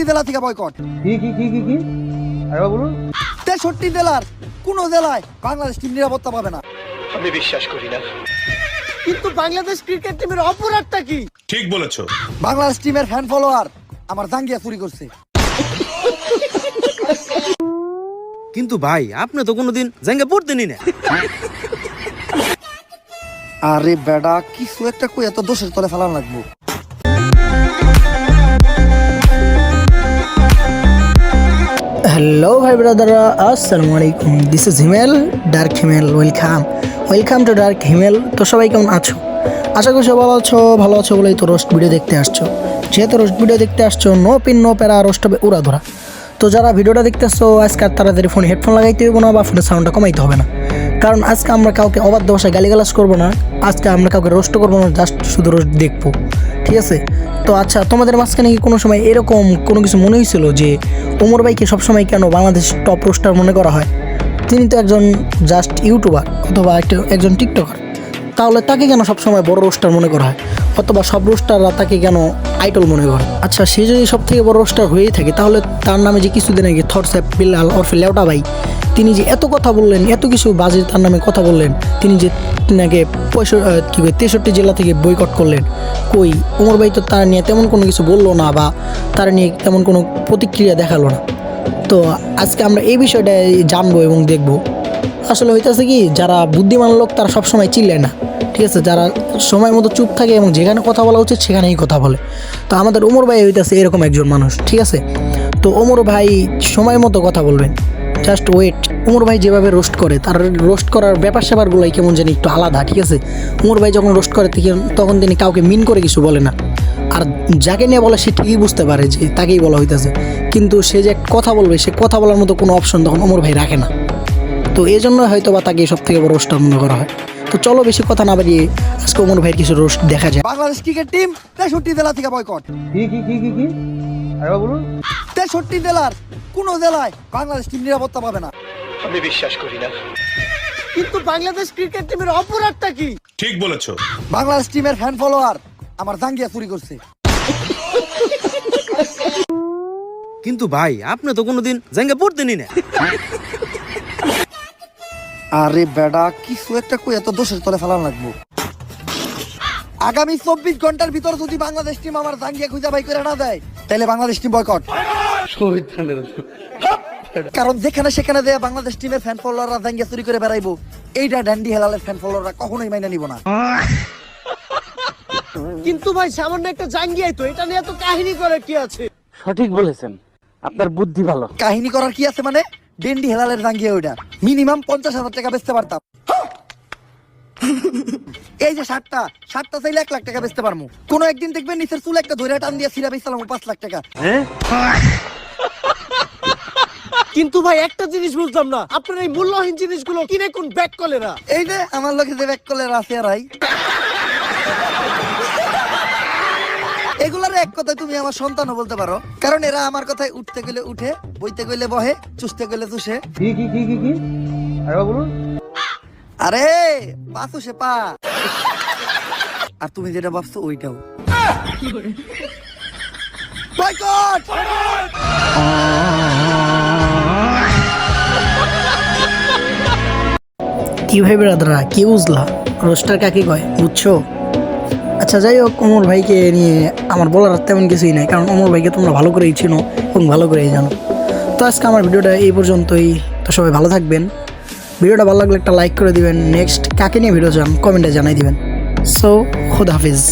জেলা থেকে বয়কট। কি আরে বলুন। 63 জেলার কোন জেলায় বাংলাদেশ টিম নিরাপত্তা পাবে না। আমি বিশ্বাস করি না। কিন্তু বাংলাদেশ ক্রিকেট টিমের অপরাধটা কি? ঠিক বলেছো। বাংলাদেশ টিমের ফ্যান ফলোয়ার আমার জাঙ্গিয়া চুরি করছে। কিন্তু ভাই আপনি তো কোনোদিন জাঙ্গিয়া পড়তেনই না। আরে বেডা কিছু একটা কই এত দোষের তলে ফেলান লাগবো। হ্যালো ভাই ব্রাদাররা, আসসালামু আলাইকুম। This is Himel, dark Himel. Welcome to dark Himel. তো সবাই কেমন আছো? আশা করি সবাই ভালো আছো বলেই তো রোস্ট ভিডিও দেখতে আসছো। যেহেতু রোস্ট ভিডিও দেখতে আসছো, নো পিন নো প্যারা, রোস্ট হবে উড়া ধরা। তো যারা ভিডিওটা দেখতে আসছো, আজকে আর তাড়াতাড়ি ফোনে হেডফোন লাগাইতে হবে না বা ফোনের সাউন্ডটা কমাইতে হবে না, কারণ আজকে আমরা কাউকে অবাধ্য ভাষায় গালিগালাজ করবো না। আজকে আমরা কাউকে রোস্ট করবো না, জাস্ট শুধু রোস্ট দেখবো, ঠিক আছে? তো আচ্ছা, তোমাদের মাঝখানে কি কোনো সময় এরকম কোনো কিছু মনে হয়েছিল যে ওমর ভাইকে সবসময় কেন বাংলাদেশ টপ রোস্টার মনে করা হয়? তিনি তো একজন জাস্ট ইউটিউবার অথবা একজন টিকটকার, তাহলে তাকে কেন সবসময় বড় রোস্টার মনে করা হয়? অথবা সব রোস্টাররা তাকে কেন আইডল মনে করে? আচ্ছা, সে যদি সব থেকে বড় রোস্টার হয়েই থাকে, তাহলে তার নামে যে কিছুদিন আগে থটসঅ্যাপ বিল্লাল ওরফে লেওটা ভাই, তিনি যে এত কথা বললেন, এত কিছু বাজে তার নামে কথা বললেন, তিনি যে নাকি 63 জেলা থেকে বয়কট করলেন, কই ওমর ভাই তো তার নিয়ে তেমন কোনো কিছু বললো না বা তার নিয়ে তেমন কোনো প্রতিক্রিয়া দেখালো না। তো আজকে আমরা এই বিষয়টা জানবো এবং দেখবো। আসলে হইতেছে কি, যারা বুদ্ধিমান লোক তারা সবসময় চিল্লায় না, ঠিক আছে? যারা সময় মতো চুপ থাকে এবং যেখানে কথা বলা উচিত সেখানেই কথা বলে। তো আমাদের ওমর ভাই হইতেছে এরকম একজন মানুষ, ঠিক আছে? তো ওমর ভাই সময় মতো কথা বলবেন, জাস্ট ওয়েট। ওমর ভাই যেভাবে রোস্ট করে, তার রোস্ট করার ব্যাপার স্যাপারগুলোই কেমন জানি একটু আলাদা, ঠিক আছে? ওমর ভাই যখন রোস্ট করে তখন তিনি কাউকে মিন করে কিছু বলে না, আর যাকে নিয়ে বলে সে ঠিকই বুঝতে পারে যে তাকেই বলা হইতেছে, কিন্তু সে যে কথা বলবে, সে কথা বলার মতো কোনো অপশন তখন ওমর ভাই রাখে না। তো এই জন্য হয়তো বা তাকে সব থেকে বড় রোস্টার মনে করা হয়। তো চলো বেশি কথা না বাড়িয়ে আজকে ওমর ভাইয়ের কিছু রোস্ট দেখা যায়। বাংলাদেশ ক্রিকেট টিম 63 জেলা থেকে বয়কট। কি আরে বলুন। 63 জেলার কোন জেলায় বাংলাদেশ টিম নিরাপত্তা পাবে না। আমি বিশ্বাস করি না। কিন্তু বাংলাদেশ ক্রিকেট টিমের অপরাধটা কি? ঠিক বলেছো। বাংলাদেশ টিমের ফ্যান ফলোয়ার আমার জাঙ্গিয়া চুরি করছে। কিন্তু ভাই আপনি তো কোনোদিন জাঙ্গিয়া পড়তেনই না। আরে বেডা কিছু একটা কই এত দোষের তলে ফেলান লাগবো। আগামী 24 ঘন্টার ভিতর যদি বাংলাদেশ টিম আমার জাঙ্গিয়া খুঁজে বাই করে না দেয়, তাহলে বাংলাদেশ টিম বয়কট। কারণ যেখানে সেখানে দেয়া বাংলাদেশ টিমের ফ্যান ফলোয়াররা জাঙ্গিয়া চুরি করে বেড়াইবো, এইটা ড্যান্ডি হেলালের ফ্যান ফলোয়াররা কখনোই মাইনা নিব না। কিন্তু ভাই সামান্য একটা জাঙ্গিয়াই তো, এটা নিয়ে তো কাহিনী করে কি আছে? সঠিক বলেছেন, আপনার বুদ্ধি ভালো। কাহিনী করার কি আছে মানে? ডেন্ডি হেলালের জাঙ্গিয়া ওইটা মিনিমাম 50,000 টাকা বেচতে পারতাম। এই যে শার্টটা চাইলে 1 লাখ টাকা বেচতে পারবো। কোন একদিন দেখবেন নিচের চুল একটা ধরে টান দিয়ে সিরা বেচলাম 5 লাখ টাকা। কিন্তু ভাই একটা জিনিস বুঝলাম না, আপনার এই মূল্যহীন জিনিসগুলো কিনে কোন ব্যাক কলেরা? এই যে আমার লোকে যে ব্যাক কলের আছে রাই, এগুলার এক কথায় তুমি আমার সন্তানও বলতে পারো, কারণ এরা আমার কথায় উঠতে গেলে উঠে, বইতে গেলে বহে, চুষতে গেলে চুষে। কি আরে বলুন। আরে পাঁচু সে পা, আর তুমি যেটা ভাবছো ওইটাও। বয়কট! কি ভাই ব্রাদাররা, কি বুঝলা রোস্টার কাকে কয়? বুঝছো? আচ্ছা যাই হোক, ওমর ভাইকে নিয়ে আমার বলার তেমন কিছুই নাই, কারণ ওমর ভাইকে তোমরা ভালো করেই চিনো এবং ভালো করেই জানো। তো আজকে আমার ভিডিওটা এই পর্যন্তই। তো সবাই ভালো থাকবেন। ভিডিওটা ভালো লাগলে একটা লাইক করে দিবেন। নেক্সট কাকে নিয়ে ভিডিও চান কমেন্টে জানাই দিবেন। সো খুদ হাফিজ।